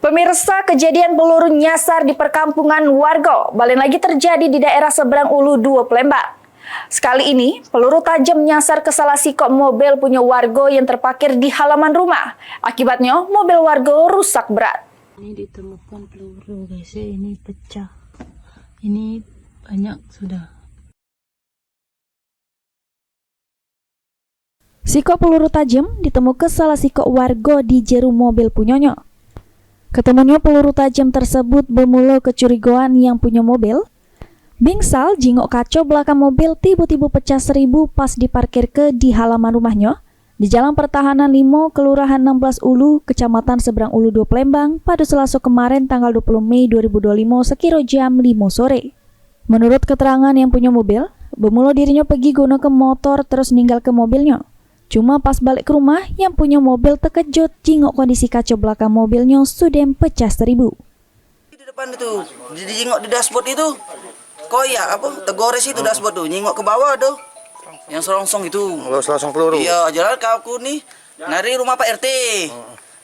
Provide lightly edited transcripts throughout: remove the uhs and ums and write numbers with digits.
Pemirsa, kejadian peluru nyasar di perkampungan warga balik lagi terjadi di daerah seberang Ulu 2 Palembang. Sekali ini, peluru tajam nyasar ke salah sikok mobil punya warga yang terparkir di halaman rumah. Akibatnya, mobil warga rusak berat. Ini ditemukan peluru guys, ini pecah. Ini banyak sudah. Sikok peluru tajam ditemukan salah sikok warga di jeru mobil punyanya. Ketemunya peluru tajam tersebut bermula kecurigaan yang punya mobil. Bingsal jingok kaca belakang mobil tiba-tiba pecah 1000 pas diparkir ke di halaman rumahnya di Jalan Pertahanan 5, Kelurahan 16 Ulu, Kecamatan Seberang Ulu 2 Palembang pada Selasa kemarin tanggal 20 Mei 2025 sekira jam 5 sore. Menurut keterangan yang punya mobil, bermula dirinya pergi guna ke motor terus ninggal ke mobilnya. Cuma pas balik ke rumah, yang punya mobil terkejut jingok kondisi kaca belakang mobilnya sudah pecah 1000. Di depan itu, jingok di dashboard itu, koyak apa? Tergores itu dashboard tuh, nyingok ke bawah tuh, yang serongsong itu. Oh, selongsong peluru. Iya, jalan ke aku nih, nari rumah Pak RT,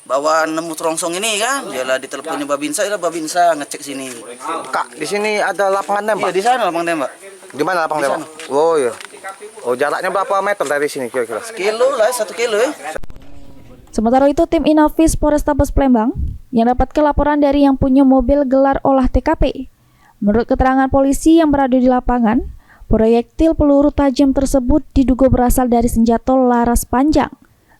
bawa nemu serongsong ini kan, jalan diteleponnya Babinsa, ngecek sini. Kak, di sini ada lapangan tembak. Iya, di sana lapangan tembak. Di mana lapangan tembak? Oh iya. Oh, jaraknya berapa meter dari sini kira-kira? 1 kilo ya. Sementara itu, tim Inafis Polrestabes Palembang yang dapat laporan dari yang punya mobil gelar olah TKP. Menurut keterangan polisi yang berada di lapangan, proyektil peluru tajam tersebut diduga berasal dari senjata laras panjang.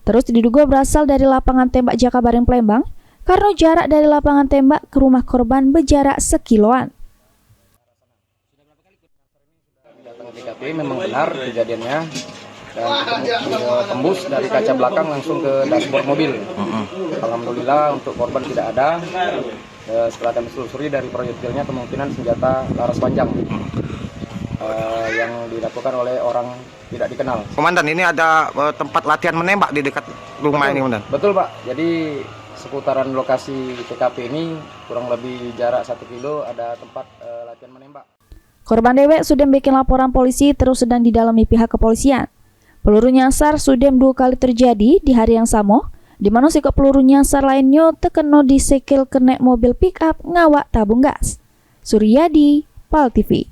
Terus diduga berasal dari lapangan tembak Jakabaring Palembang karena jarak dari lapangan tembak ke rumah korban berjarak 1 kiloan. TKP memang benar kejadiannya dan tembus dari kaca belakang langsung ke dashboard mobil. Alhamdulillah untuk korban tidak ada. Setelah kami telusuri dari proyektilnya kemungkinan senjata laras panjang yang dilakukan oleh orang tidak dikenal. Komandan, ini ada tempat latihan menembak di dekat rumah ini, Komandan? Betul Pak, jadi seputaran lokasi TKP ini kurang lebih jarak 1 kilo ada tempat latihan menembak. Korban dewek sudah bikin laporan polisi terus sedang didalami pihak kepolisian. Peluru nyasar sudah 2 kali terjadi di hari yang sama, di mana sikap peluru nyasar lainnya terkena disekil kenek mobil pick up ngawak tabung gas. Suryadi, PAL TV.